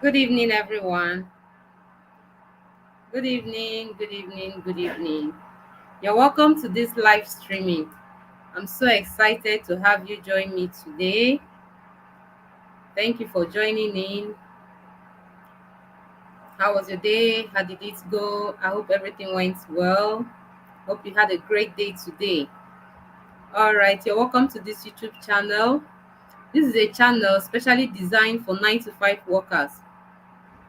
Good evening, everyone. Good evening, good evening, good evening. You're welcome to this live streaming. I'm so excited to have you join me today. Thank you for joining in. How was your day? How did it go? I hope everything went well. Hope you had a great day today. All right, you're welcome to this YouTube channel. This is a channel specially designed for 9 to 5 workers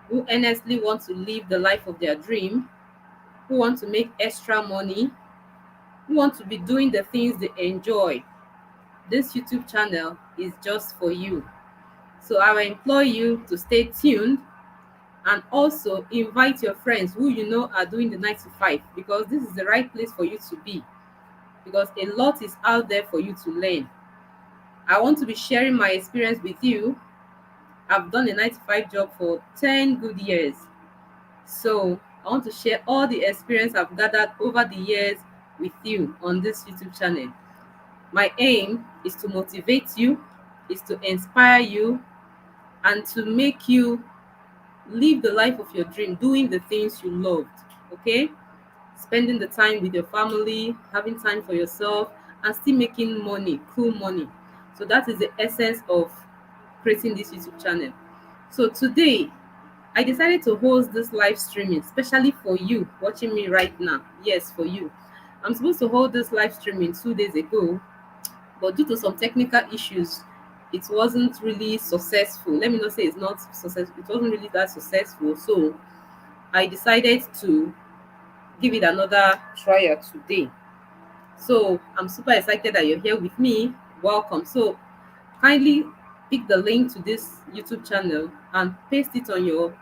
who earnestly want to live the life of their dream, who want to make extra money, who want to be doing the things they enjoy. This YouTube channel is just for you. So I will implore you to stay tuned and also invite your friends who you know are doing the 9 to 5, because this is the right place for you to be, because a lot is out there for you to learn. I want to be sharing my experience with you. I've done a 9 to 5 job for 10 good years. So I want to share all the experience I've gathered over the years with you on this YouTube channel. My aim is to motivate you, is to inspire you, and to make you live the life of your dream, doing the things you loved. Okay? Spending the time with your family, having time for yourself, and still making money, cool money. So that is the essence of creating this YouTube channel. So today, I decided to host this live streaming, especially for you watching me right now. Yes, for you. I'm supposed to hold this live streaming 2 days ago, but due to some technical issues, it wasn't really successful. Let me not say it's not successful, it wasn't really that successful. So I decided to give it another trial today. So I'm super excited that you're here with me. Welcome. So kindly pick the link to this YouTube channel and paste it on your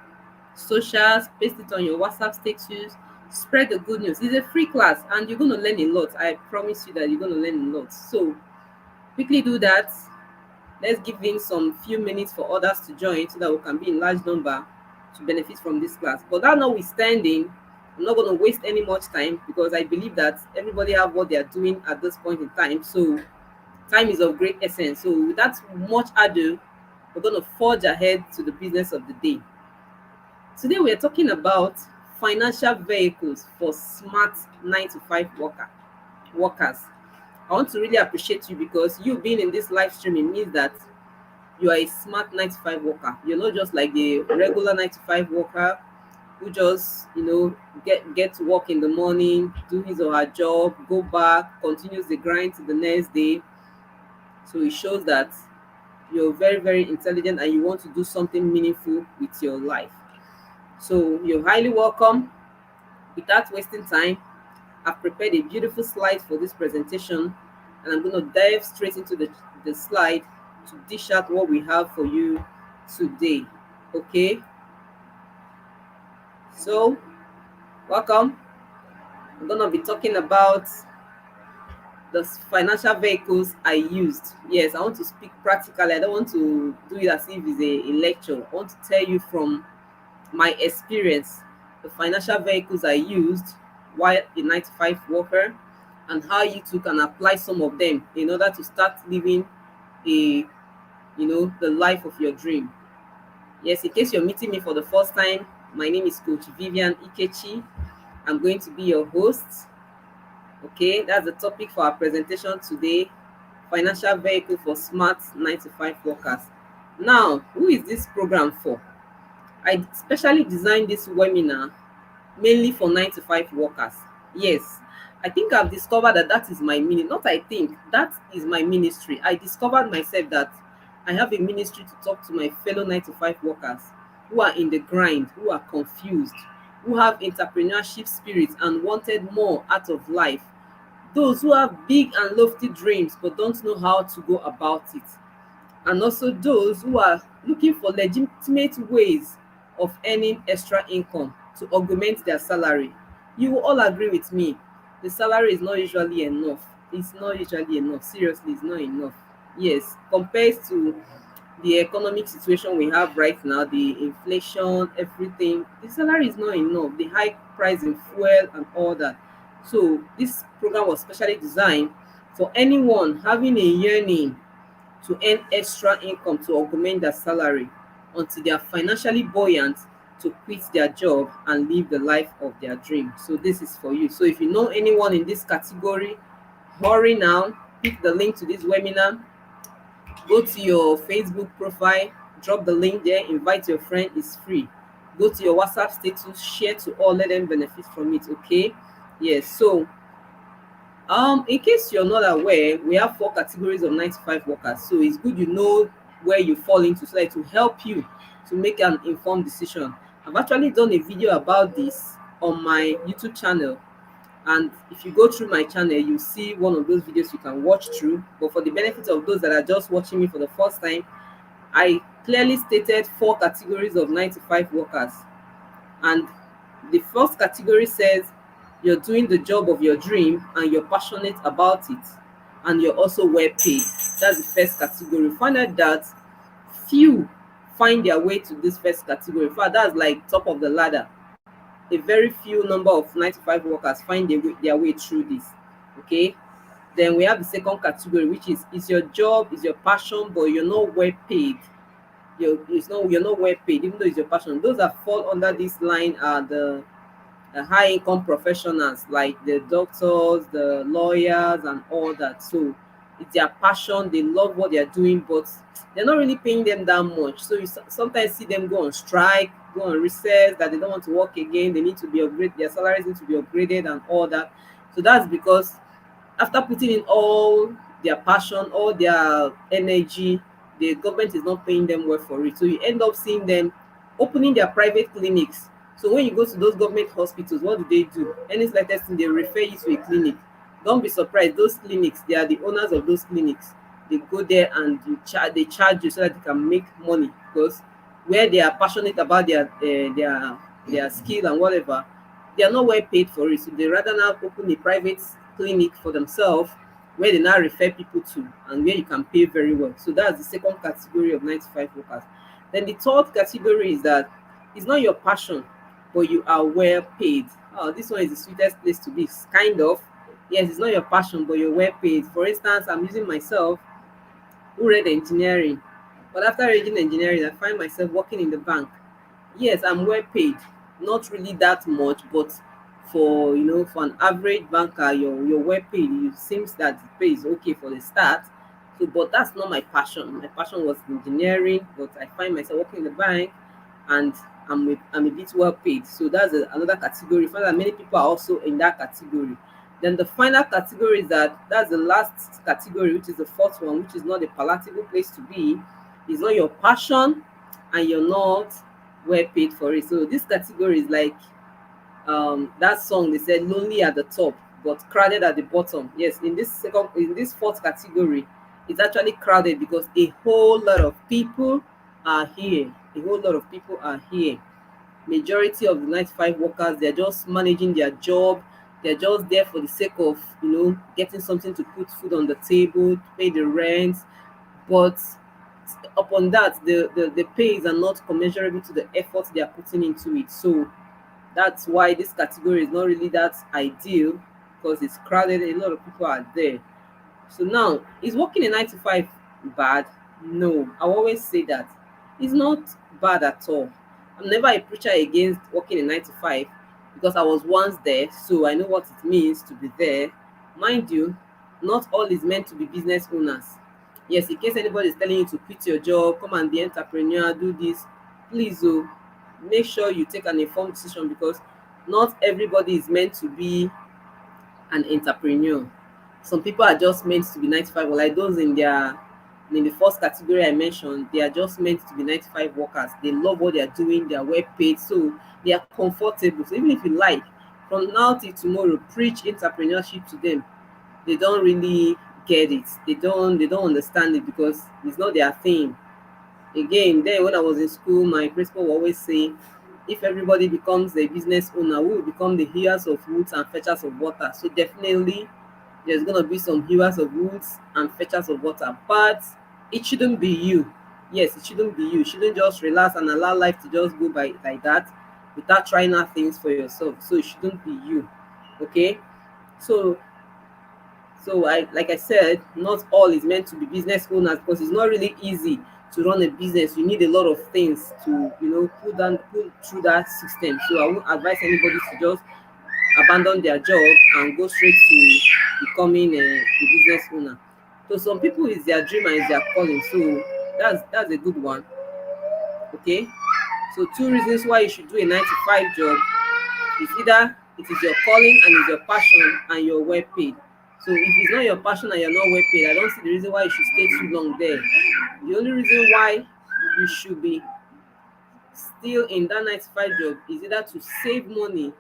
socials, paste it on your WhatsApp status, spread the good news. It's a free class and you're going to learn a lot. I promise you that you're going to learn a lot. So quickly do that. Let's give in some few minutes for others to join so that we can be in large number to benefit from this class. But that notwithstanding, I'm not going to waste any much time because I believe that everybody have what they are doing at this point in time. So time is of great essence. So without much ado, we're going to forge ahead to the business of the day. Today we are talking about financial vehicles for smart 9 to 5 workers. I want to really appreciate you because you being in this live streaming means that you are a smart 9 to 5 worker. You're not just like the regular 9 to 5 worker who just, get to work in the morning, do his or her job, go back, continues the grind to the next day. So it shows that you're very, very intelligent and you want to do something meaningful with your life. So you're highly welcome. Without wasting time, I've prepared a beautiful slide for this presentation, and I'm going to dive straight into the slide to dish out what we have for you today. Okay, so welcome. I'm going to be talking about the financial vehicles I used. Yes, I want to speak practically. I don't want to do it as if it's a lecture. I want to tell you from my experience the financial vehicles I used while a 9 to 5 worker, and how you too can apply some of them in order to start living a the life of your dream. Yes, in case you're meeting me for the first time, my name is Coach Vivian Ikechi. I'm going to be your host. Okay, that's the topic for our presentation today: financial vehicle for smart 9 to 5 workers. Now, who is this program for? I specially designed this webinar mainly for 9 to 5 workers. Yes, I think I've discovered that that is my ministry. Not I think, that is my ministry. I discovered myself that I have a ministry to talk to my fellow 9 to 5 workers who are in the grind, who are confused, who have entrepreneurship spirit and wanted more out of life. Those who have big and lofty dreams but don't know how to go about it, and also those who are looking for legitimate ways of earning extra income to augment their salary. You will all agree with me, the salary is not usually enough. It's not usually enough. Seriously, it's not enough. Yes, compared to the economic situation we have right now, the inflation, everything, the salary is not enough. The high price in fuel and all that. So this program was specially designed for anyone having a yearning to earn extra income to augment their salary. until they are financially buoyant to quit their job and live the life of their dream. So this is for you. So if you know anyone in this category, hurry now, pick the link to this webinar, go to your Facebook profile, drop the link there, invite your friend, it's free. Go to your WhatsApp status, share to all, let them benefit from it, okay? Yes, so in case you're not aware, we have four categories of 9 to 5 workers. So it's good you know where you fall into so that it will help you to make an informed decision. I've actually done a video about this on my YouTube channel. And if you go through my channel, you see one of those videos you can watch through. But for the benefit of those that are just watching me for the first time, I clearly stated four categories of 9 to 5 workers. And the first category says you're doing the job of your dream and you're passionate about it, and you're also well paid. That's the first category. Find out that few find their way to this first category. In fact, that's like top of the ladder. A very few number of 9 to 5 workers find their way through this. Okay. Then we have the second category, which is your job, is your passion, but you're not well paid. You're not well paid, even though it's your passion. Those that fall under this line are the high income professionals like the doctors, the lawyers, and all that. So it's their passion, they love what they're doing, but they're not really paying them that much. So you sometimes see them go on strike, go on recess, that they don't want to work again, they need to be upgraded, their salaries need to be upgraded and all that. So that's because after putting in all their passion, all their energy, the government is not paying them well for it. So you end up seeing them opening their private clinics. So when you go to those government hospitals, what do they do? Any slightest thing, they refer you to a clinic. Don't be surprised, those clinics, they are the owners of those clinics. They go there and they charge you so that they can make money, because where they are passionate about their skill and whatever, they are not well paid for it. So they rather now open a private clinic for themselves, where they now refer people to, and where you can pay very well. So that's the second category of 9 to 5 workers. Then the third category is that it's not your passion, but you are well paid. Oh, this one is the sweetest place to be, kind of. Yes, it's not your passion, but you're well paid. For instance, I'm using myself, who read engineering, but after reading engineering, I find myself working in the bank. Yes, I'm well paid, not really that much, but for an average banker, you're well paid. It seems that the pay is okay for the start. So, but that's not my passion. My passion was engineering, but I find myself working in the bank, and I'm a bit well paid. So that's another category. Find that many people are also in that category. Then the final category is that's the last category, which is the fourth one, which is not a palatable place to be. It's not your passion, and you're not well paid for it. So this category is like that song they said, lonely at the top but crowded at the bottom. Yes, in this fourth category, it's actually crowded because a whole lot of people are here. A whole lot of people are here. Majority of the 9 to 5 workers, they're just managing their job. They're just there for the sake of getting something to put food on the table, to pay the rent. But upon that, the pays are not commensurable to the effort they are putting into it. So that's why this category is not really that ideal, because it's crowded. A lot of people are there. So now, is working a 9 to 5 bad? No, I always say that it's not bad at all. I'm never a preacher against working a 9 to 5, because I was once there, so I know what it means to be there. Mind you, not all is meant to be business owners. Yes, in case anybody is telling you to quit your job, come and be entrepreneur, do this, please, make sure you take an informed decision, because not everybody is meant to be an entrepreneur. Some people are just meant to be 9 to 5, or like those in the first category I mentioned, they are just meant to be 9 to 5 workers. They love what they are doing, they are well paid, so they are comfortable. So even if you like, from now till tomorrow, preach entrepreneurship to them, they don't really get it. They don't understand it, because it's not their thing. Again, then when I was in school, my principal would always say, if everybody becomes a business owner, we will become the hewers of woods and fetchers of water. So definitely there's going to be some hewers of woods and fetchers of water, but it shouldn't be you. Yes, it shouldn't be you. You shouldn't just relax and allow life to just go by like that without trying out things for yourself. So it shouldn't be you. Okay. So I like I said, not all is meant to be business owners, because it's not really easy to run a business, you need a lot of things to, put through that system. So I won't advise anybody to just abandon their job and go straight to becoming a business owner. So some people is their dream and is their calling. So that's a good one. Okay. So two reasons why you should do a 9 to 5 job is either it is your calling and it's your passion and you're well paid. So if it's not your passion and you're not well paid, I don't see the reason why you should stay too long there. The only reason why you should be still in that 9 to 5 job is either to save money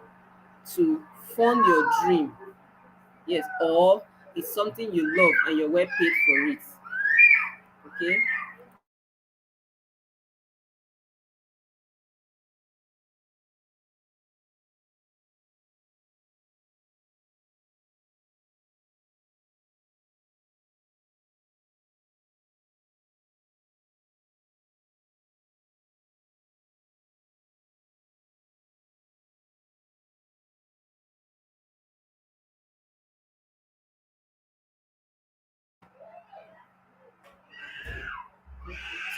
to fund your dream. Yes, or it's something you love and you're well paid for it. Okay.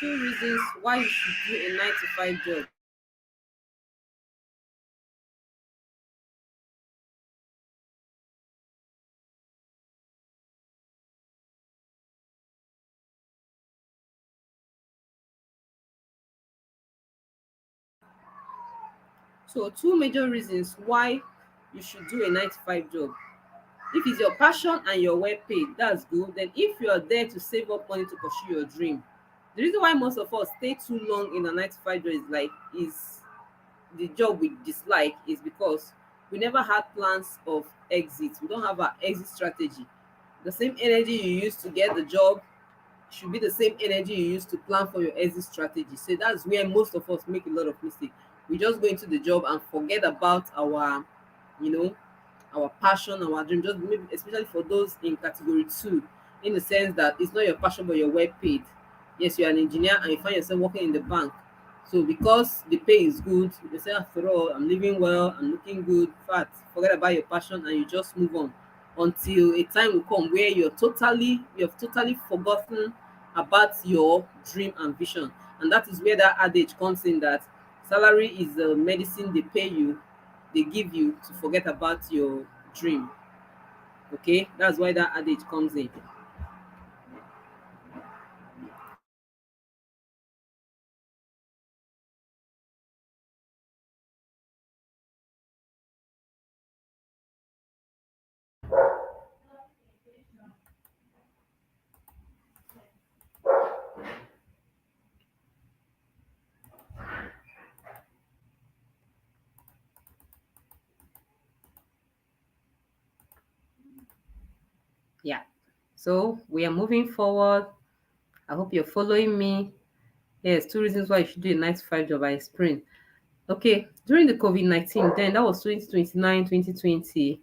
Two reasons why you should do a 9 to 5 job. So two major reasons why you should do a 9 to 5 job. If it's your passion and you're well paid, that's good. Then if you're there to save up money to pursue your dream, the reason why most of us stay too long in a 9 to 5 job is the job we dislike is because we never had plans of exit. We don't have an exit strategy. The same energy you use to get the job should be the same energy you use to plan for your exit strategy. So that's where most of us make a lot of mistakes. We just go into the job and forget about you know, our passion, our dream, just maybe especially for those in category two, in the sense that it's not your passion but you're well paid. Yes, you're an engineer and you find yourself working in the bank. So because the pay is good, you say after all, I'm living well, I'm looking good, fat, forget about your passion and you just move on until a time will come where you've totally forgotten about your dream and vision. And that is where that adage comes in that salary is the medicine they pay you, they give you to forget about your dream. Okay, that's why that adage comes in. Yeah. So we are moving forward. I hope you're following me. Yes, two reasons why you should do a 9 to 5 job. I explained. Okay, during the COVID-19, then that was 2029, 2020.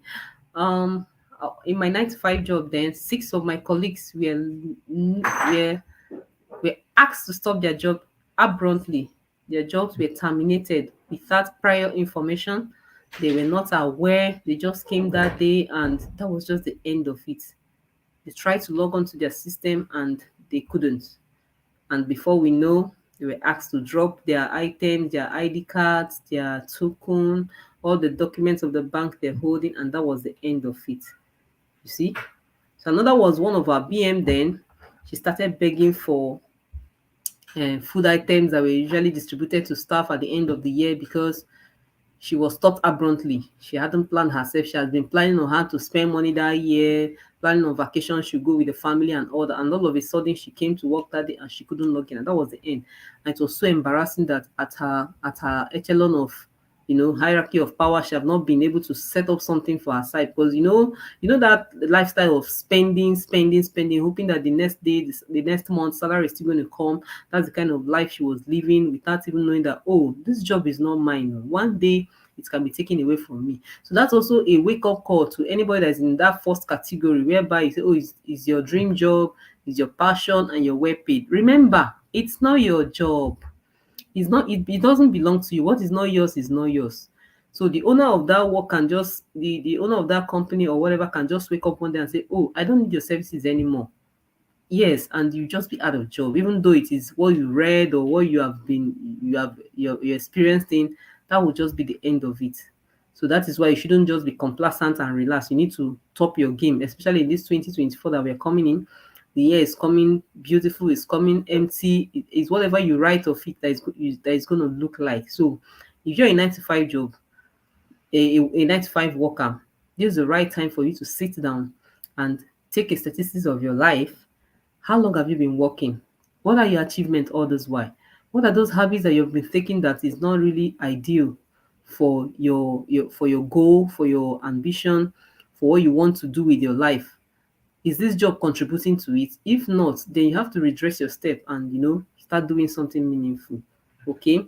In my 9 to 5 job, then six of my colleagues were asked to stop their job abruptly. Their jobs were terminated without prior information. They were not aware. They just came that day, and that was just the end of it. They tried to log on to their system and they couldn't. And before we know, they were asked to drop their items, their ID cards, their token, all the documents of the bank they're holding, and that was the end of it. You see? So another was one of our BM then. She started begging for food items that were usually distributed to staff at the end of the year because she was stopped abruptly. She hadn't planned herself. She had been planning on how to spend money that year, planning on vacation. She'd go with the family and all that. And all of a sudden, she came to work that day and she couldn't log in. And that was the end. And it was so embarrassing that at her echelon of hierarchy of power, she have not been able to set up something for her side because that lifestyle of spending, spending, spending, hoping that the next day, the next month, salary is still going to come. That's the kind of life she was living without even knowing that, oh, this job is not mine. One day it can be taken away from me. So that's also a wake-up call to anybody that's in that first category, whereby you say, oh, it's your dream job, it's your passion, and you're well paid. Remember, it's not your job. It doesn't belong to you. What is not yours is not yours. So the owner of that work can just the owner of that company or whatever can just wake up one day and say, oh, I don't need your services anymore. Yes, and you just be out of job, even though it is what you read or what you're experienced in. That will just be the end of it. So that is why you shouldn't just be complacent and relax. You need to top your game, especially in this 2024 that we're coming in. The year is coming beautiful, it's coming empty. It's whatever you write of it that is going to look like. So if you're a 9 to 5 job, a 9 to 5 worker, this is the right time for you to sit down and take a statistics of your life. How long have you been working? What are your achievements all this while? What are those habits that you've been thinking that is not really ideal for your goal, for your ambition, for what you want to do with your life? Is this job contributing to it? If not, then you have to redress your step and start doing something meaningful. Okay,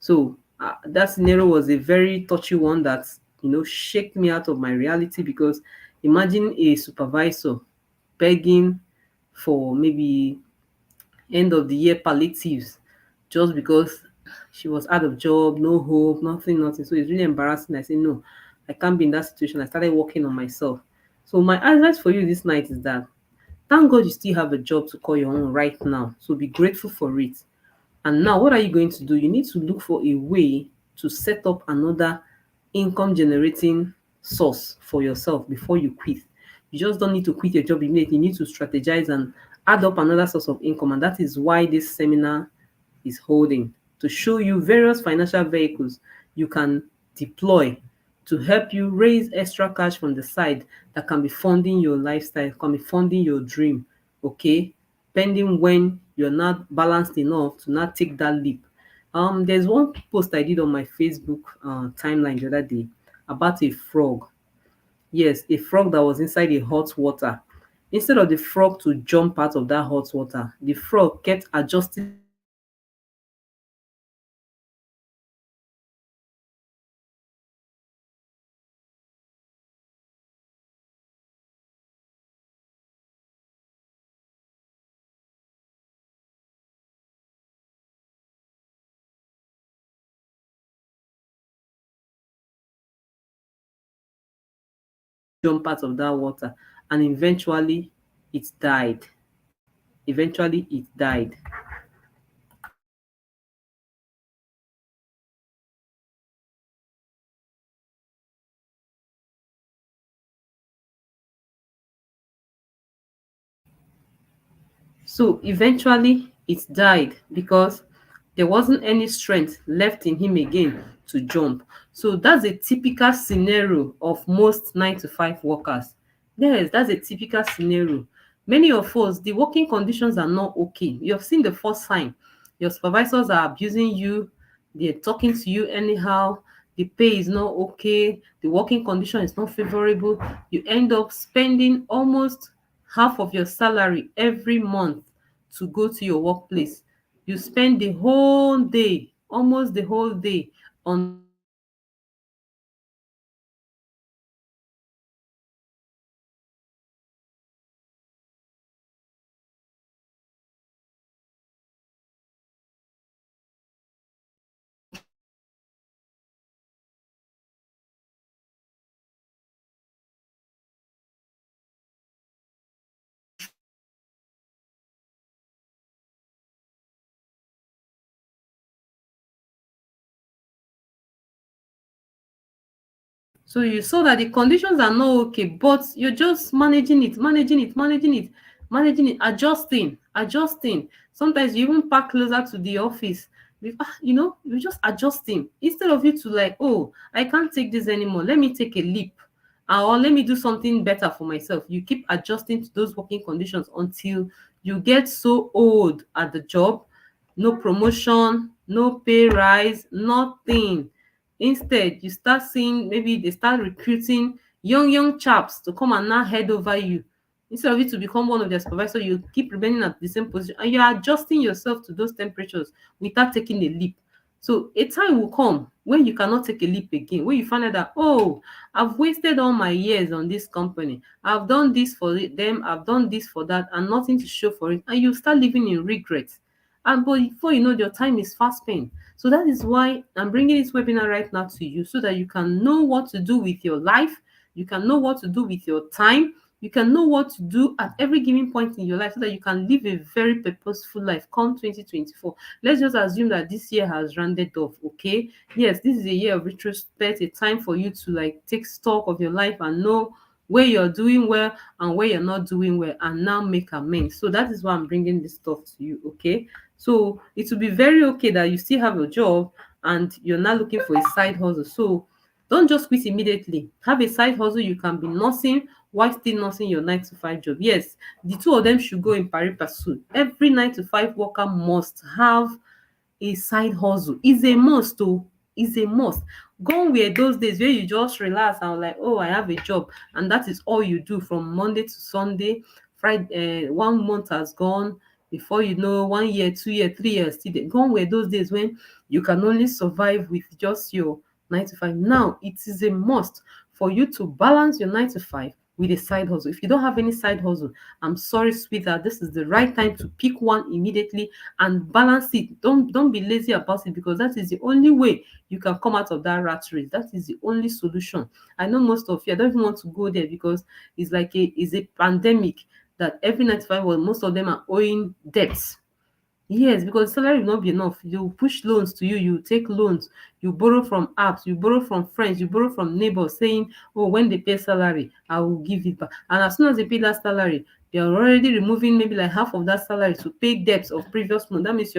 so that scenario was a very touchy one that shake me out of my reality, because imagine a supervisor begging for maybe end of the year palliatives just because she was out of job, no hope, nothing, nothing. So it's really embarrassing. I say, no, I can't be in that situation. I started working on myself. So my advice for you this night is that thank God you still have a job to call your own right now. So be grateful for it. And now, what are you going to do? You need to look for a way to set up another income generating source for yourself before you quit. You just don't need to quit your job immediately. You need to strategize and add up another source of income. And that is why this seminar is holding, to show you various financial vehicles you can deploy to help you raise extra cash from the side that can be funding your lifestyle, can be funding your dream, okay? Pending when you're not balanced enough to not take that leap. There's one post I did on my Facebook timeline the other day about a frog. Yes, a frog that was inside a hot water. Instead of the frog to jump out of that hot water, the frog kept adjusting jump out of that water, and eventually it died. Eventually it died. So eventually it died because there wasn't any strength left in him again to jump. So that's a typical scenario of most 9 to 5 workers. Yes, that's a typical scenario. Many of us, the working conditions are not okay. You have seen the first sign. Your supervisors are abusing you, they're talking to you anyhow, the pay is not okay, the working condition is not favorable. You end up spending almost half of your salary every month to go to your workplace. You spend the whole day, almost the whole day, on so you saw that the conditions are not okay, but you're just managing it, managing it, managing it, managing it, adjusting, adjusting. Sometimes you even park closer to the office. You're just adjusting instead of you to like, oh, I can't take this anymore. Let me take a leap, or let me do something better for myself. You keep adjusting to those working conditions until you get so old at the job, no promotion, no pay rise, nothing. Instead, you start seeing maybe they start recruiting young chaps to come and now head over you. Instead of you to become one of their supervisors, you keep remaining at the same position and you're adjusting yourself to those temperatures without taking a leap. So a time will come when you cannot take a leap again, when you find out that, oh, I've wasted all my years on this company. I've done this for them, I've done this for that, and nothing to show for it. And you start living in regret. And but before you know, your time is fast spent. So that is why I'm bringing this webinar right now to you, so that you can know what to do with your life, you can know what to do with your time, You can know what to do at every given point in your life so that you can live a very purposeful life come 2024. Let's just assume that this year has rounded off, okay? Yes, this is a year of retrospect, a time for you to like take stock of your life and know where you're doing well and where you're not doing well, and now make amends. So that is why I'm bringing this stuff to you, okay? So it will be very okay that you still have a job and you're not looking for a side hustle. So don't just quit immediately. Have a side hustle you can be nursing while still nursing your 9 to 5 job. Yes, the two of them should go in pari passu. Every 9 to 5 worker must have a side hustle. Is a must oh, is a must. Gone were those days where you just relax and like, oh, I have a job, and that is all you do from Monday to Sunday. Friday, 1 month has gone. Before you know, 1 year, 2 year, 3 years still there. Gone were those days when you can only survive with just your 9 to 5. Now it is a must for you to balance your 9 to 5 with a side hustle. If you don't have any side hustle, I'm sorry, sweetheart, this is the right time to pick one immediately and balance it. Don't be lazy about it, because that is the only way you can come out of that rat race. That is the only solution. I know most of you, I don't even want to go there because it's a pandemic that every 95, well, most of them are owing debts. Yes, because salary will not be enough. You push loans to you, you take loans, you borrow from apps, you borrow from friends, you borrow from neighbors saying, oh, when they pay salary, I will give it back. And as soon as they pay that salary, they are already removing maybe like half of that salary to pay debts of previous month. That means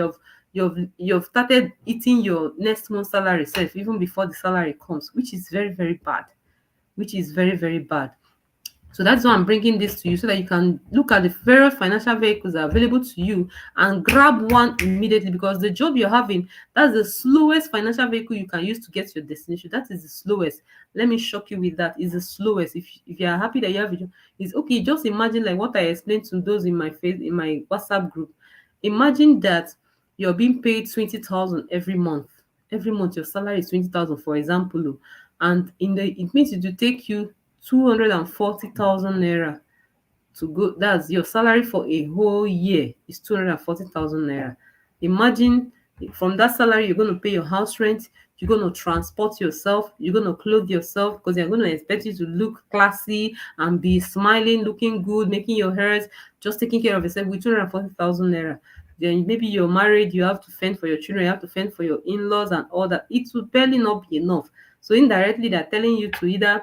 you've started eating your next month salary self even before the salary comes, which is very, very bad. Which is very, very bad. So that's why I'm bringing this to you so that you can look at the various financial vehicles that are available to you and grab one immediately, because the job you're having, that's the slowest financial vehicle you can use to get to your destination. That is the slowest. Let me shock you with that. It's the slowest. If you are happy that you have a job, it's okay. Just imagine like what I explained to those in my WhatsApp group. Imagine that you're being paid 20,000 every month. Every month your salary is 20,000, for example, oh, and it means it will take you 240,000 naira to go. That's your salary for a whole year is 240,000 naira. Imagine, from that salary you're going to pay your house rent, you're going to transport yourself, you're going to clothe yourself, because they're going to expect you to look classy and be smiling, looking good, making your hairs, just taking care of yourself with 240,000 naira. Then maybe you're married, you have to fend for your children, you have to fend for your in-laws and all that. It will barely not be enough. So indirectly they're telling you to either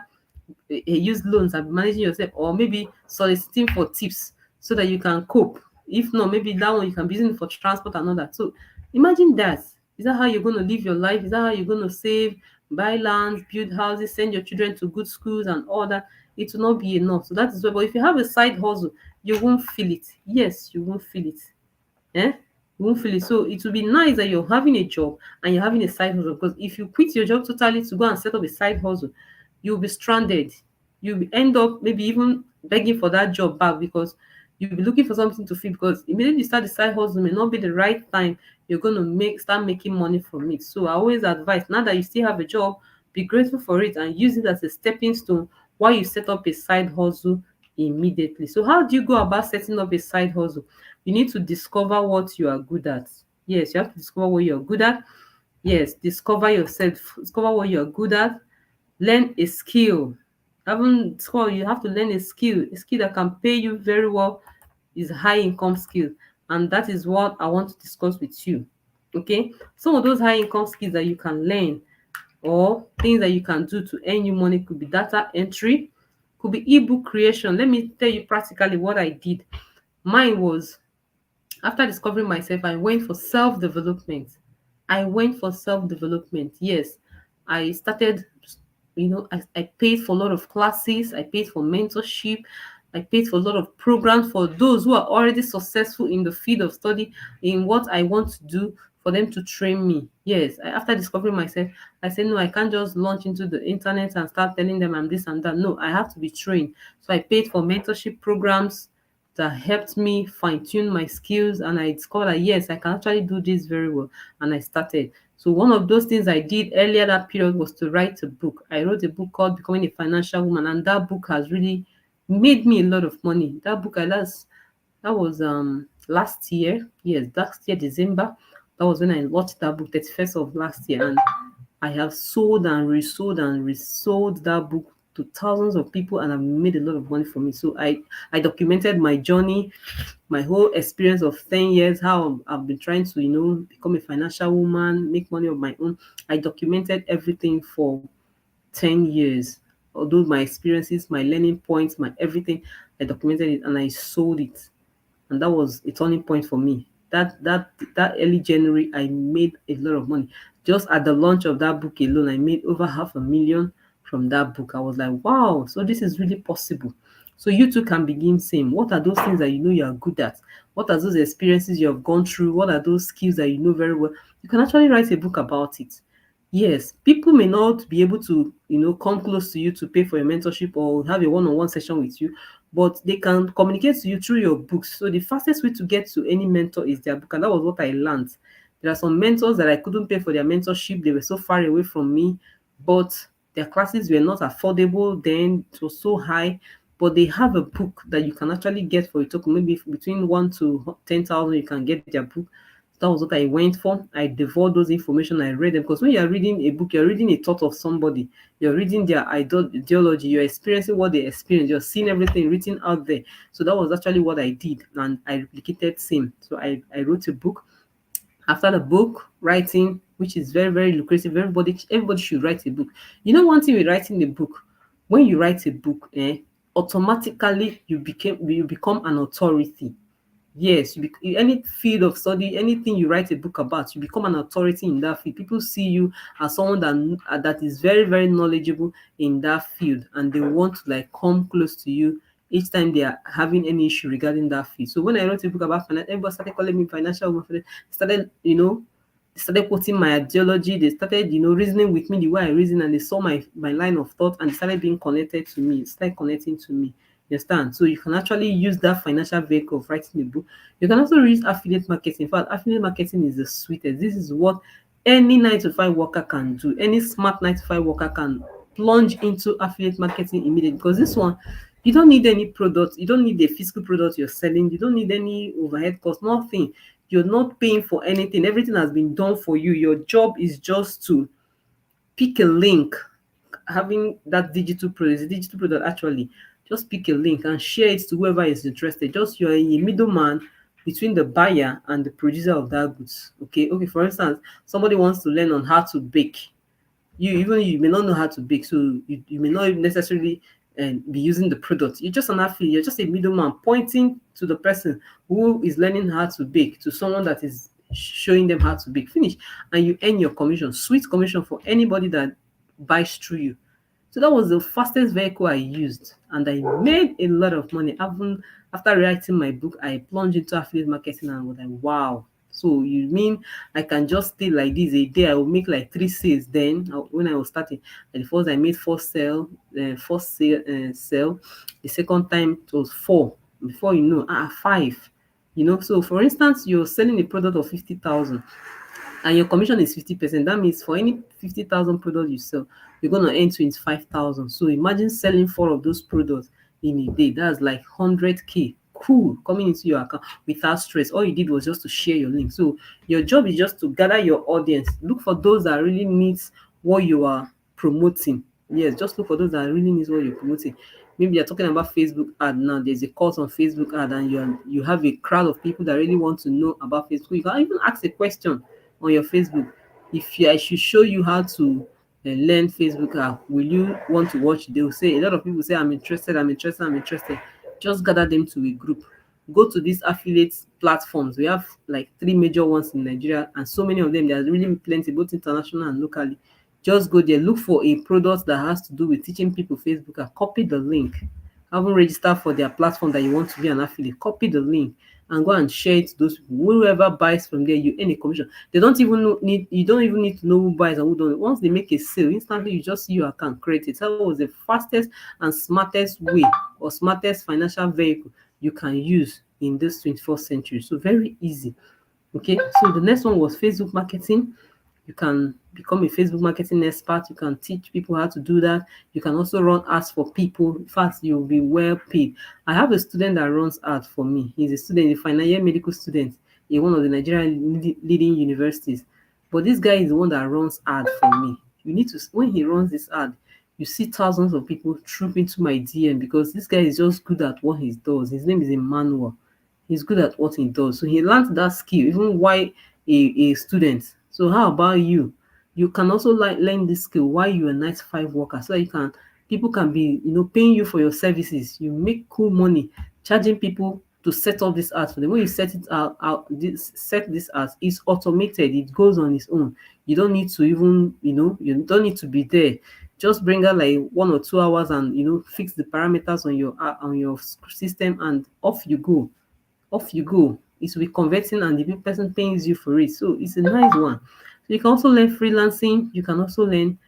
use loans and be managing yourself, or maybe soliciting for tips so that you can cope. If not, maybe that one you can be using for transport and all that. So imagine that. Is that how you're going to live your life? Is that how you're going to save, buy lands, build houses, send your children to good schools and all that? It will not be enough. So that is why. But if you have a side hustle, you won't feel it. Yes, you won't feel it. Eh? You won't feel it. So it will be nice that you're having a job and you're having a side hustle. Because if you quit your job totally to go and set up a side hustle, you'll be stranded. You'll end up maybe even begging for that job back, because you'll be looking for something to feel, because immediately you start the side hustle may not be the right time you're going to start making money from it. So I always advise, now that you still have a job, be grateful for it and use it as a stepping stone while you set up a side hustle immediately. So how do you go about setting up a side hustle? You need to discover what you are good at. Yes, you have to discover what you're good at. Yes, discover yourself, discover what you're good at. Learn a skill. Having school, you have to learn a skill that can pay you very well, is a high income skill. And that is what I want to discuss with you. Okay. Some of those high income skills that you can learn, or things that you can do to earn you money, could be data entry, could be ebook creation. Let me tell you practically what I did. Mine was, after discovering myself, I went for self-development. I went for self-development. Yes. I started, I paid for a lot of classes, I paid for mentorship, I paid for a lot of programs for those who are already successful in the field of study, in what I want to do, for them to train me. Yes, after discovering myself, I said, no, I can't just launch into the internet and start telling them I'm this and that. No, I have to be trained. So I paid for mentorship programs that helped me fine-tune my skills, and I discovered that yes, I can actually do this very well, and I started. So one of those things I did earlier that period was to write a book. I wrote a book called Becoming a Financial Woman, and that book has really made me a lot of money. That book, that was last year. Yes, last year December. That was when I launched that book, 31st of last year, and I have sold and resold that book to thousands of people, and I've made a lot of money from it. So I documented my journey, my whole experience of 10 years, how I've been trying to, become a financial woman, make money of my own. I documented everything for 10 years. Although my experiences, my learning points, my everything, I documented it and I sold it. And that was a turning point for me. That early January, I made a lot of money. Just at the launch of that book alone, I made over 500,000 from that book. I was like, wow, so this is really possible. So you too can begin same. What are those things that you know you are good at? What are those experiences you have gone through? What are those skills that you know very well? You can actually write a book about it. Yes, people may not be able to, come close to you to pay for your mentorship or have a one-on-one session with you, but they can communicate to you through your books. So the fastest way to get to any mentor is their book, and that was what I learned. There are some mentors that I couldn't pay for their mentorship; they were so far away from me, but their classes were not affordable then. It was so high, but they have a book that you can actually get for a token, maybe between 1 to 10,000. You can get their book. That was what I went for. I devoured those information. I read them because when you're reading a book, you're reading a thought of somebody. You're reading their ideology. You're experiencing what they experience. You're seeing everything written out there. So that was actually what I did, and I replicated same. So I wrote a book. After the book writing, which is very very lucrative, everybody should write a book. One thing with writing a book, when you write a book, automatically you become an authority. Yes, any field of study, anything you write a book about, you become an authority in that field. People see you as someone that is very, very knowledgeable in that field, and they want to like come close to you each time they are having any issue regarding that field. So when I wrote a book about finance, everybody started calling me financial woman. They started, they started quoting my ideology. They started, reasoning with me the way I reason, and they saw my line of thought, and they started being connected to me. Started connecting to me. You understand? So you can actually use that financial vehicle of writing a book. You can also use affiliate marketing. In fact, affiliate marketing is the sweetest. This is what any 9 to 5 worker can do. Any smart 9 to 5 worker can plunge into affiliate marketing immediately, because this one, you don't need any product. You don't need a physical product you're selling. You don't need any overhead cost, nothing. You're not paying for anything. Everything has been done for you. Your job is just to pick a link, having that digital product actually, just pick a link and share it to whoever is interested. Just you're a middleman between the buyer and the producer of that goods. Okay, for instance, somebody wants to learn on how to bake. You may not know how to bake, so you may not necessarily be using the product. You're just an affiliate, you're just a middleman pointing to the person who is learning how to bake to someone that is showing them how to bake. Finish, and you earn your commission, sweet commission for anybody that buys through you. So that was the fastest vehicle I used, and I made a lot of money. Even after writing my book, I plunged into affiliate marketing and was like, wow. So you mean I can just stay like this a day? I will make like 3 sales. Then when I was starting, at the first I made 4 sale, sale. The second time it was 4. Before you know, 5. So for instance, you're selling a product of 50,000 and your commission is 50%. That means for any 50,000 products you sell, you're gonna earn 25,000. So imagine selling 4 of those products in a day. That's like 100K. Cool, coming into your account without stress. All you did was just to share your link. So your job is just to gather your audience. Look for those that really needs what you are promoting. Yes, just look for those that really needs what you're promoting. Maybe you're talking about Facebook ad now. There's a course on Facebook ad, and you have a crowd of people that really want to know about Facebook. You can even ask a question on your Facebook. If I should show you how to learn Facebook app, will you want to watch? They will say, a lot of people say, I'm interested, I'm interested, I'm interested. Just gather them to a group. Go to these affiliate platforms. We have like 3 major ones in Nigeria, and so many of them. There's really plenty, both international and locally. Just go there, look for a product that has to do with teaching people Facebook app. Copy the link. Haven't registered for their platform that you want to be an affiliate. Copy the link and go and share it to those people. Whoever buys from there, you earn a commission. They don't even need you don't even need to know who buys and who don't. Once they make a sale, instantly you just see your account created. That was the fastest and smartest way, or smartest financial vehicle you can use in this 21st century. So very easy. Okay, so the next one was Facebook marketing. You can become a Facebook marketing expert. You can teach people how to do that. You can also run ads for people. In fact, you'll be well paid. I have a student that runs ads for me. He's a student, a final year medical student in one of the Nigerian leading universities. But this guy is the one that runs ad for me. You need to, when he runs this ad, You see thousands of people troop into my DM because this guy is just good at what he does. His name is Emmanuel. He's good at what he does. So he learned that skill even while a student. So how about you? You can also like learn this skill while you're a 9 to 5 worker, so that you can people can be paying you for your services. You make cool money charging people to set up this art for them. When you set it set this art, it's automated. It goes on its own. You don't need to even you don't need to be there. Just bring out like 1 or 2 hours and fix the parameters on your system, and off you go. Off you go. It will be converting and the person pays you for it. So it's a nice one. So you can also learn freelancing. You can also learn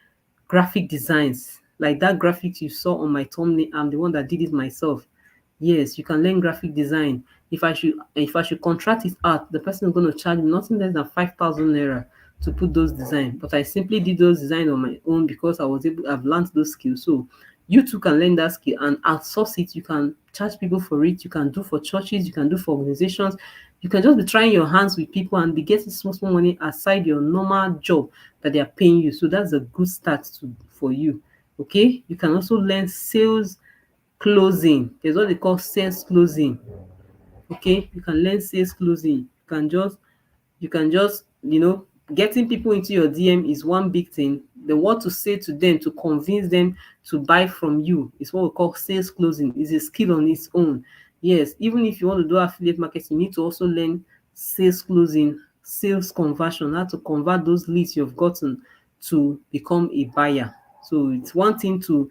graphic designs. Like that graphics you saw on my thumbnail, I'm the one that did it myself. Yes, you can learn graphic design. If I should contract it out, the person is going to charge me nothing less than 5,000 naira to put those designs. But I simply did those designs on my own because I've learned those skills. So you too can learn that skill and outsource it. You can charge people for it. You can do for churches. You can do for organizations. You can just be trying your hands with people and be getting small money aside your normal job that they are paying you. So that's a good start for you. Okay. You can also learn sales closing. There's what they call sales closing. Okay, you can learn sales closing. You can just getting people into your DM is one big thing. The what to say to them to convince them to buy from you is what we call sales closing. Is a skill on its own. Yes, even if you want to do affiliate marketing, you need to also learn sales closing, sales conversion, how to convert those leads you've gotten to become a buyer. So it's one thing to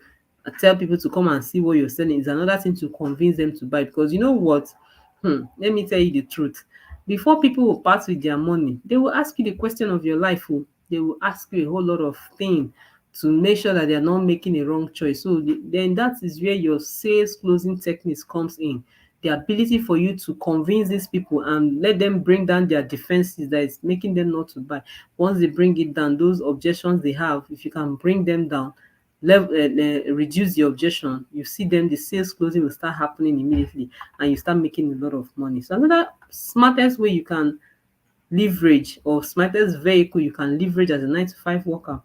tell people to come and see what you're selling. It's another thing to convince them to buy, because you know what? Let me tell you the truth. Before people will part with their money, they will ask you the question of your life. Oh. They will ask you a whole lot of things to make sure that they are not making a wrong choice. So then that is where your sales closing techniques comes in. The ability for you to convince these people and let them bring down their defenses that is making them not to buy. Once they bring it down, those objections they have, if you can bring them down, reduce the objection, you see them, the sales closing will start happening immediately and you start making a lot of money. So another smartest way you can leverage, or smartest vehicle you can leverage as a 9 to 5 worker,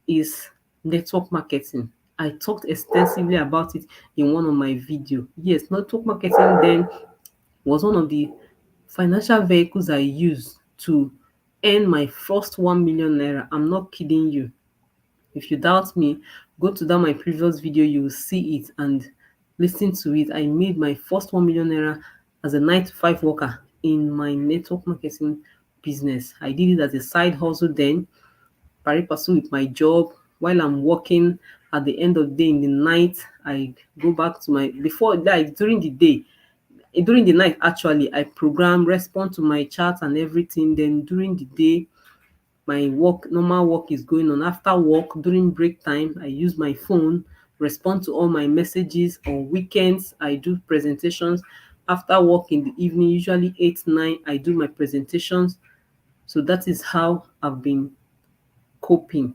is network marketing. I talked extensively about it in one of my videos. Yes, network marketing then was one of the financial vehicles I used to earn my first 1 million naira. I'm not kidding you. If you doubt me, go to that my previous video, you will see it and listen to it. I made my first 1 million naira as a 9 to 5 worker in my network marketing business. I did it as a side hustle then, pari passu with my job. While I'm working, at the end of the day, in the night, I go back to my before like during the night actually, I program, respond to my chat and everything. Then during the day, my normal work is going on. After work, during break time, I use my phone, respond to all my messages. On weekends, I do presentations. After work in the evening, usually 8 9, I do my presentations. So that is how I've been coping.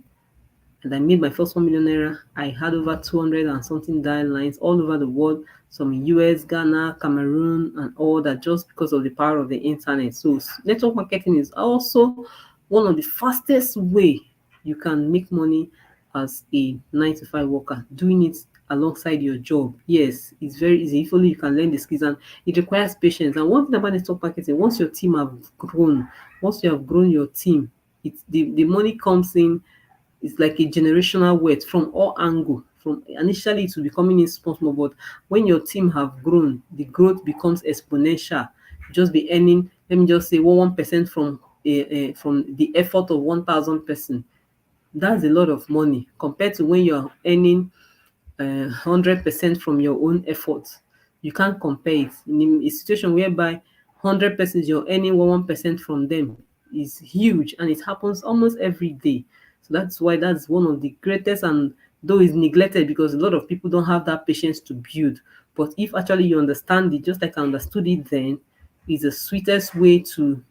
And I made my first 1 million naira. I had over 200 and something dial lines all over the world, some in US, Ghana, Cameroon, and all that, just because of the power of the internet. So network marketing is also one of the fastest way you can make money as a 9 to 5 worker, doing it alongside your job. Yes, it's very easy. If only you can learn the skills, and it requires patience. And one thing about network marketing, once your team have grown, once you have grown your team, it's the money comes in. It's like a generational wealth from all angle. From initially it will be coming in small, but when your team have grown, the growth becomes exponential. You just be earning, let me just say 1% from the effort of 1,000 person. That's a lot of money compared to when you're earning 100% from your own effort. You can't compare it. In a situation whereby 100 persons you're earning 1% from them is huge, and it happens almost every day. So that's why that's one of the greatest, and though it's neglected because a lot of people don't have that patience to build. But if actually you understand it, just like I understood it then, is the sweetest way to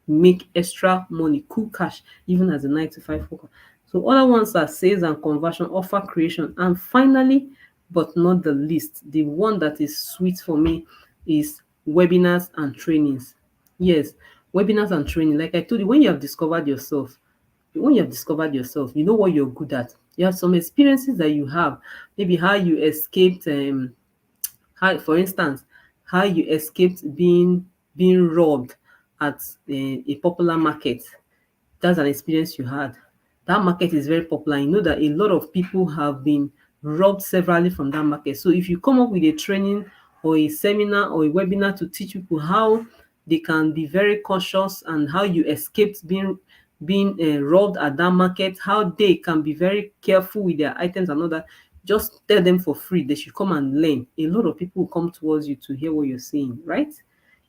make extra money, cool cash, even as a 9 to 5 worker. So other ones are sales and conversion, offer creation, and finally, but not the least, the one that is sweet for me is webinars and trainings. Yes, webinars and training. Like I told you, when you have discovered yourself, you know what you're good at. You have some experiences that you have, maybe how you escaped, how, for instance, how you escaped being robbed at a popular market. That's an experience you had. That market is very popular. You know that a lot of people have been robbed severally from that market. So if you come up with a training or a seminar or a webinar to teach people how they can be very cautious and how you escaped being robbed at that market, how they can be very careful with their items and all that, just tell them for free. They should come and learn. A lot of people will come towards you to hear what you're saying, right?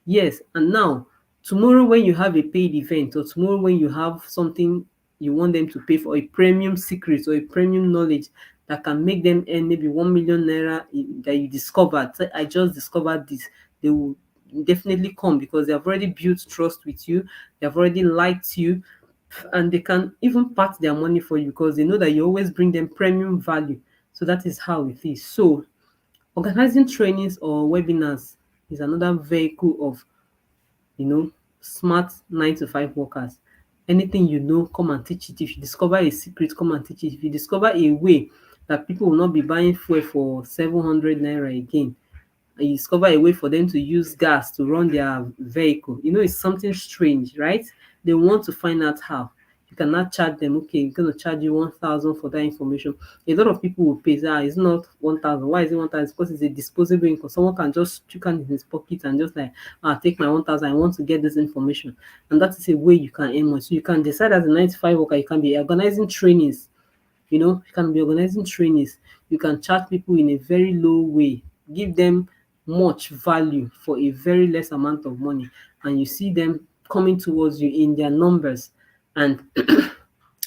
Yes, and now tomorrow when you have a paid event, or tomorrow when you have something you want them to pay for, a premium secret or a premium knowledge that can make them earn maybe 1 million naira that you discovered. Say, I just discovered this. They will definitely come because they have already built trust with you. They have already liked you, and they can even part their money for you because they know that you always bring them premium value. So that is how it is. So organizing trainings or webinars is another vehicle of, you know, smart 9 to 5 workers. Anything you know, come and teach it. If you discover a secret, come and teach it. If you discover a way that people will not be buying fuel for 700 naira again, and you discover a way for them to use gas to run their vehicle, you know, it's something strange, right? They want to find out how. You cannot charge them, okay, I'm going to charge you 1,000 for that information. A lot of people will pay, say, it's not 1,000. Why is it 1,000? Because it's a disposable income. Someone can just chook hand in his pocket and just like, take my 1,000. I want to get this information. And that is a way you can earn money. So you can decide as a 95 worker, you can be organizing trainings. You can be organizing trainings. You can charge people in a very low way, give them much value for a very less amount of money, and you see them coming towards you in their numbers. And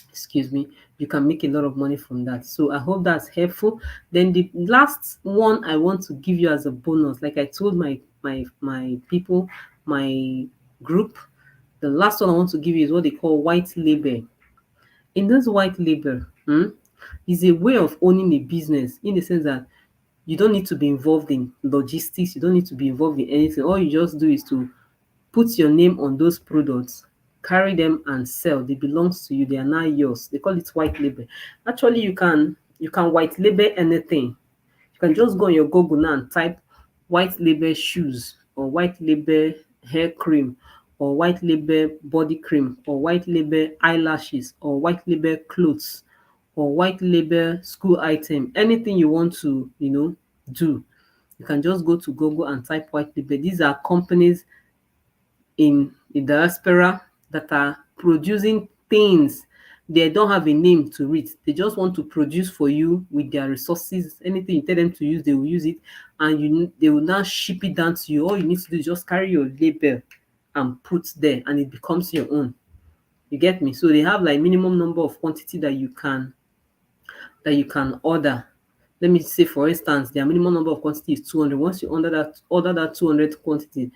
excuse me, you can make a lot of money from that. So I hope that's helpful. Then the last one I want to give you as a bonus, like I told my people, my group, the last one I want to give you is what they call white label. In this white label, is a way of owning a business, in the sense that you don't need to be involved in logistics, you don't need to be involved in anything. All you just do is to put your name on those products, carry them and sell. They belongs to you, they are now yours. They call it white label. Actually, you can white label anything. You can just go on your Google now and type white label shoes, or white label hair cream, or white label body cream, or white label eyelashes, or white label clothes, or white label school item. Anything you want to, do, you can just go to Google and type white label. These are companies in the diaspora that are producing things. They don't have a name to it. They just want to produce for you with their resources. Anything you tell them to use, they will use it, and they will now ship it down to you. All you need to do is just carry your label and put there, and it becomes your own. You get me? So they have like minimum number of quantity that you can order. Let me say, for instance, their minimum number of quantity is 200. Once you order that 200 quantity,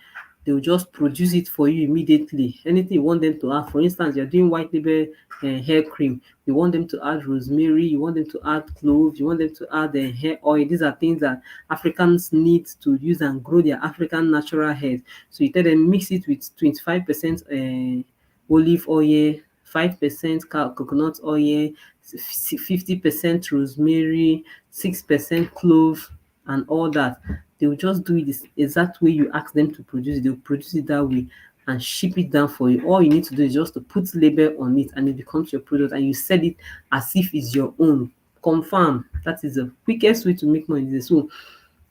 they will just produce it for you immediately. Anything you want them to add, for instance, you're doing white label hair cream, you want them to add rosemary, you want them to add cloves, you want them to add hair oil. These are things that Africans need to use and grow their African natural hair. So you tell them mix it with 25% olive oil, 5% coconut oil, 50% rosemary, 6% clove, and all that. They will just do it the exact way you ask them to produce it. They will produce it that way and ship it down for you. All you need to do is just to put label on it, and it becomes your product, and you sell it as if it's your own. Confirm. That is the quickest way to make money. So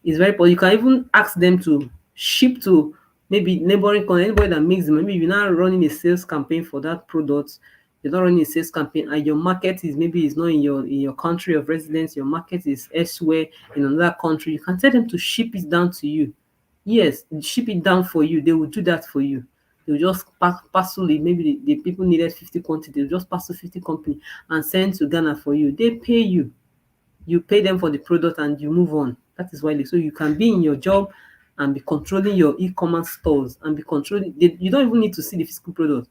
it's very important. You can even ask them to ship to maybe neighboring country, anybody that makes them. Maybe you're not running a sales campaign for that product, you're not running a sales campaign, and your market is maybe is not in your country of residence, your market is elsewhere in another country. You can tell them to ship it down to you. Yes, ship it down for you. They will do that for you. They'll just parcel it. Maybe the people needed 50 quantity, they'll just parcel 50 company and send to Ghana for you. They pay you, you pay them for the product, and you move on. That is why so you can be in your job and be controlling your e-commerce stores and be controlling. You don't even need to see the physical product.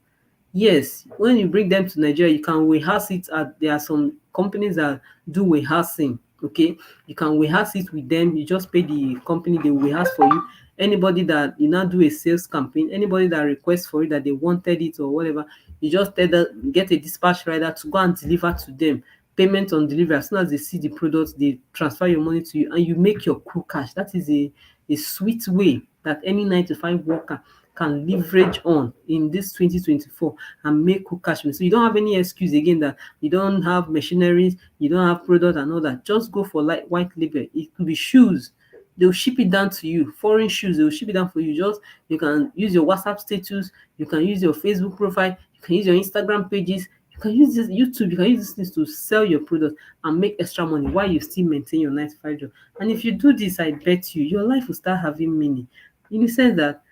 Yes, when you bring them to Nigeria, you can warehouse it at, there are some companies that do warehousing. Okay, you can warehouse it with them. You just pay the company, they will warehouse for you. Anybody that you now do a sales campaign, anybody that requests for it, that they wanted it or whatever, you just tell them, get a dispatch rider to go and deliver to them. payment on delivery. As soon as they see the product, they transfer your money to you and you make your cool cash. That is a sweet way that any 9 to 5 worker can leverage on in this 2024 and make cool cash. So you don't have any excuse again that you don't have machineries, you don't have product and all that. Just go for like white label. It could be shoes. They'll ship it down to you. Foreign shoes, they'll ship it down for you. Just you can use your WhatsApp status, you can use your Facebook profile, you can use your Instagram pages, you can use this YouTube, you can use these things to sell your product and make extra money while you still maintain your 9 to 5 job. And if you do this, I bet you your life will start having meaning. In the sense that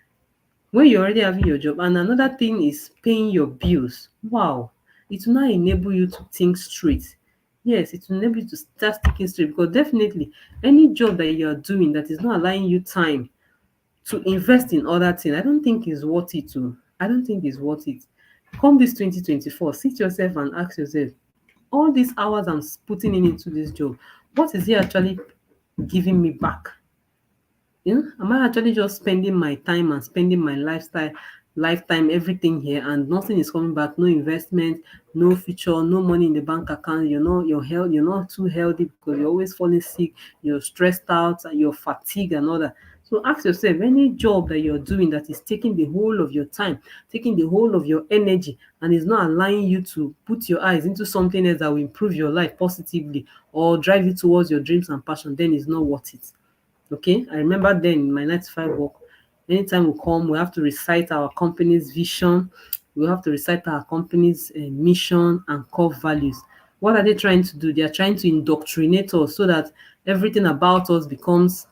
when you're already having your job, and another thing is paying your bills. Wow, it will now enable you to think straight. Yes, it will enable you to start thinking straight, because definitely any job that you are doing that is not allowing you time to invest in other things, I don't think is worth it to. I don't think it's worth it. Come this 2024, sit yourself and ask yourself, all these hours I'm putting in into this job, what is it actually giving me back? Am I actually just spending my time and spending my lifetime, everything here, and nothing is coming back? No investment, no future, no money in the bank account. You're not too healthy because you're always falling sick, you're stressed out, and you're fatigued and all that. So ask yourself, any job that you're doing that is taking the whole of your time, taking the whole of your energy, and is not allowing you to put your eyes into something else that will improve your life positively or drive you towards your dreams and passion, then it's not worth it. Okay, I remember then in my 9 to 5 work, anytime we come, we have to recite our company's vision, we have to recite our company's mission and core values. What are they trying to do? They are trying to indoctrinate us so that everything about us becomes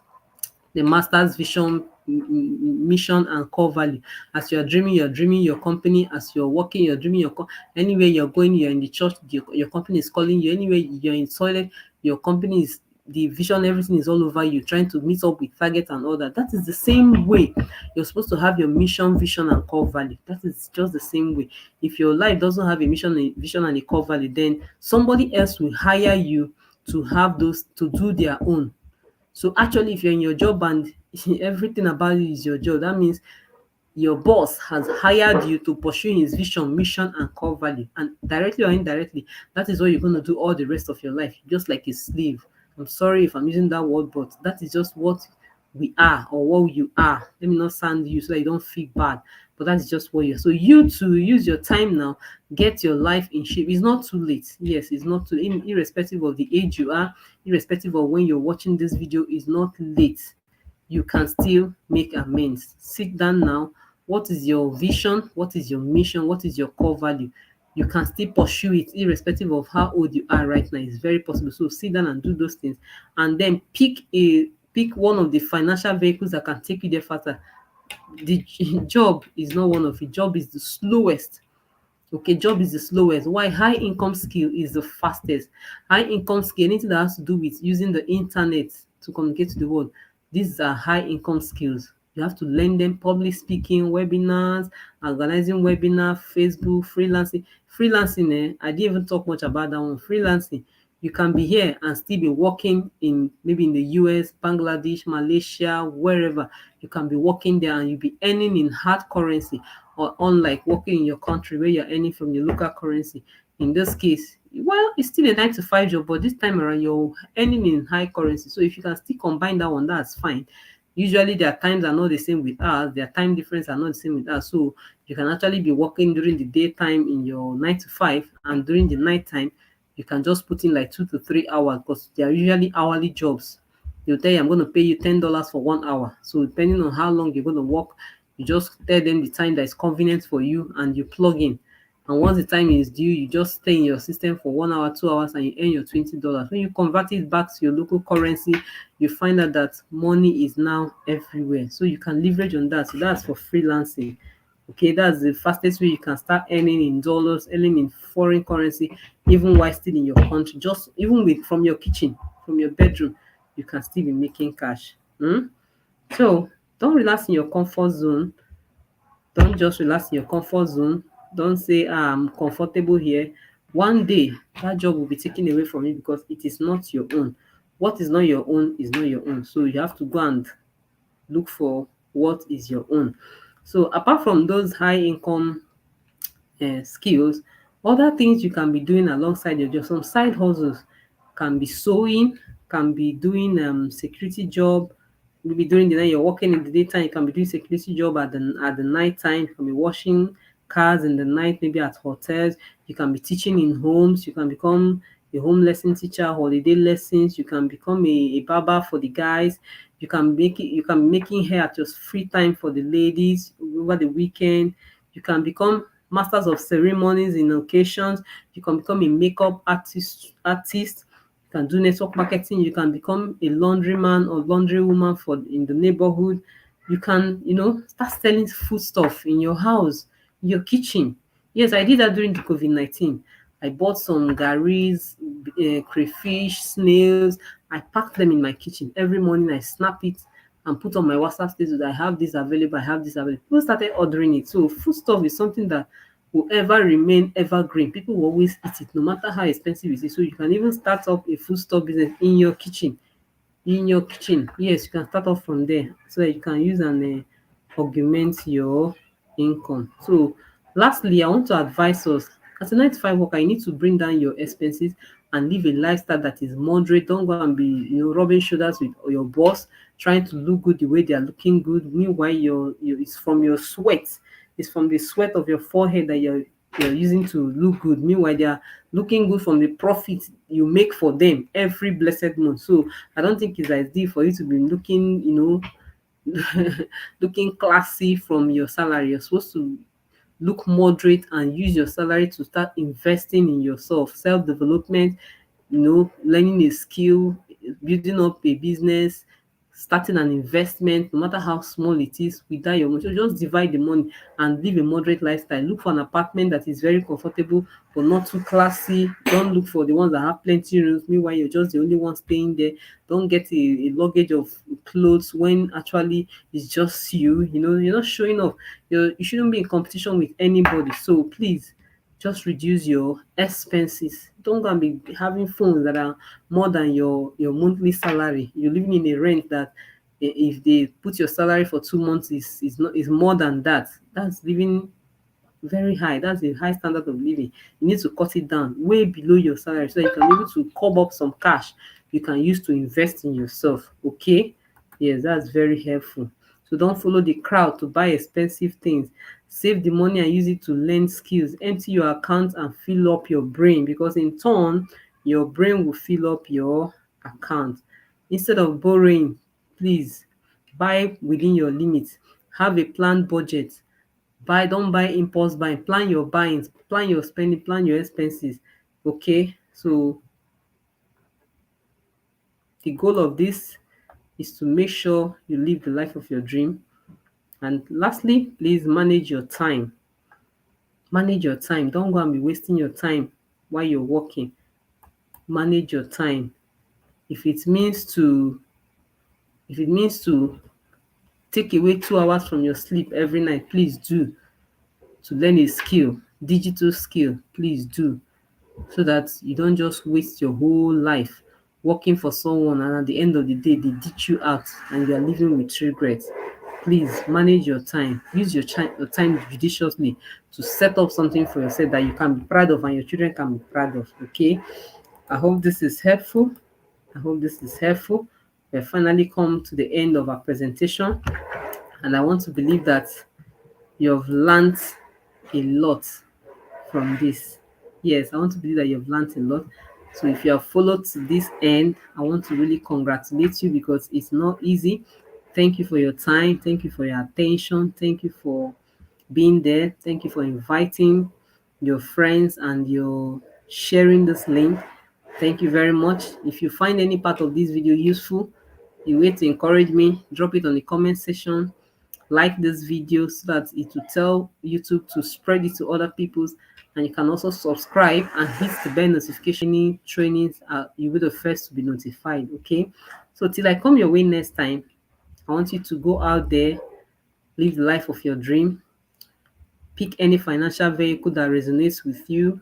the master's vision, mission and core value. As you're dreaming your company. As you're working, you're dreaming anywhere you're going, you're in the church, your company is calling you. Anywhere you're in toilet, your company is, the vision, everything is all over you, trying to meet up with target and all that. That is the same way you're supposed to have your mission, vision and core value. That is just the same way. If your life doesn't have a mission, a vision and a core value, then somebody else will hire you to have those, to do their own. So actually, if you're in your job and everything about you is your job, that means your boss has hired you to pursue his vision, mission, and core value. And directly or indirectly, that is what you're going to do all the rest of your life, just like a slave. I'm sorry if I'm using that word, but that is just what we are, or what you are. Let me not sound you so that you don't feel bad, but that's just what you're. So you to use your time now, get your life in shape. It's not too late. Yes, it's not too, irrespective of the age you are, irrespective of when you're watching this video, it's not late. You can still make amends. Sit down now. What is your vision? What is your mission? What is your core value? You can still pursue it irrespective of how old you are right now. It's very possible. So sit down and do those things, and then pick one of the financial vehicles that can take you there faster. The job is not one of it. Job is the slowest. Okay, job is the slowest. Why? High income skill is the fastest. High income skill, anything that has to do with using the internet to communicate to the world, these are high income skills. You have to learn them: public speaking, webinars, organizing webinar, Facebook, freelancing. Freelancing, I didn't even talk much about that one. Freelancing, you can be here and still be working in, maybe in the US, Bangladesh, Malaysia, wherever. You can be working there and you'll be earning in hard currency, or unlike working in your country where you're earning from your local currency. In this case, well, it's still a 9 to 5 job, but this time around you're earning in high currency. So if you can still combine that one, that's fine. Usually their times are not the same with us, their time difference are not the same with us. So you can actually be working during the daytime in your 9 to 5, and during the nighttime you can just put in like 2 to 3 hours, because they are usually hourly jobs. They'll tell you, I'm going to pay you $10 for 1 hour. So depending on how long you're going to work, you just tell them the time that is convenient for you and you plug in. And once the time is due, you just stay in your system for 1 hour, 2 hours, and you earn your $20. When you convert it back to your local currency, you find out that money is now everywhere. So you can leverage on that. So that's for freelancing. Okay, that's the fastest way you can start earning in dollars, earning in foreign currency, even while still in your country. Just even with from your kitchen, from your bedroom, you can still be making cash. So don't relax in your comfort zone. Don't just relax in your comfort zone. Don't say, I'm comfortable here. One day that job will be taken away from you because it is not your own. What is not your own is not your own. So you have to go and look for what is your own. So apart from those high income skills, Other things you can be doing alongside your job, some side hustles can be sewing, can be doing security job. Maybe during the night you're working in the daytime, you can be doing security job at the night time. You can be washing cars in the night, maybe at hotels. You can be teaching in homes. You can become a home lesson teacher, holiday lessons. You can become a barber for the guys. You can be making hair at your free time for the ladies over the weekend. You can become masters of ceremonies in occasions. You can become a makeup artist. You can do network marketing. You can become a laundryman or laundry woman for in the neighborhood. You can, start selling food stuff in your house, in your kitchen. Yes, I did that during the COVID-19. I bought some garris, crayfish, snails. I packed them in my kitchen. Every morning I snap it and put on my WhatsApp status. I have this available. I have this available. People started ordering it. So food stuff is something that will ever remain evergreen. People will always eat it, no matter how expensive it is. So you can even start up a food stuff business in your kitchen. In your kitchen, yes, you can start off from there so that you can use and augment your income. So lastly, I want to advise us, as a 9 to 5 worker, you need to bring down your expenses and live a lifestyle that is moderate. Don't go and be rubbing shoulders with your boss, trying to look good the way they are looking good. Meanwhile, it's from your sweat, it's from the sweat of your forehead that you're using to look good. Meanwhile, they are looking good from the profit you make for them every blessed month. So I don't think it's ideal for you to be looking, looking classy from your salary. You're supposed to look moderate and use your salary to start investing in yourself, self-development, learning a skill, building up a business, starting an investment, no matter how small it is, without your money. So just divide the money and live a moderate lifestyle. Look for an apartment that is very comfortable but not too classy. Don't look for the ones that have plenty rooms. Meanwhile, you're just the only one staying there. Don't get a luggage of clothes when actually it's just you. You're not showing off. You shouldn't be in competition with anybody. So please just reduce your expenses. Don't go and be having phones that are more than your monthly salary. You're living in a rent that if they put your salary for 2 months is more than that. That's living very high. That's a high standard of living. You need to cut it down way below your salary so you can be able to curb up some cash you can use to invest in yourself. Okay? Yes, that's very helpful. So don't follow the crowd to buy expensive things. Save the money and use it to learn skills. Empty your account and fill up your brain, because in turn, your brain will fill up your account. Instead of borrowing, please buy within your limits. Have a planned budget. Don't buy impulse buying. Plan your buyings, plan your spending, plan your expenses. Okay, so the goal of this is to make sure you live the life of your dream. And lastly, please manage your time. Manage your time. Don't go and be wasting your time while you're working. Manage your time. If it means to if it means to take away 2 hours from your sleep every night, please do. To learn a skill, digital skill, please do, so that you don't just waste your whole life working for someone and at the end of the day they ditch you out and you are living with regrets. Please manage your time. Use your time judiciously to set up something for yourself that you can be proud of and your children can be proud of. Okay. I hope this is helpful. I hope this is helpful. We have finally come to the end of our presentation, and I want to believe that you have learned a lot from this. Yes, I want to believe that you've learned a lot. So if you have followed to this end, I want to really congratulate you, because it's not easy. Thank you for your time. Thank you for your attention. Thank you for being there. Thank you for inviting your friends and your sharing this link. Thank you very much. If you find any part of this video useful, you wait to encourage me, drop it on the comment section. Like this video so that it will tell YouTube to spread it to other people, and you can also subscribe and hit the bell notification. Any trainings, you'll be the first to be notified. Okay, so till I come your way next time, I want you to go out there, live the life of your dream, pick any financial vehicle that resonates with you,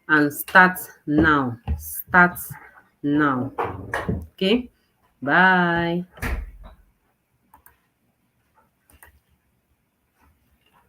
and start now. Okay, bye.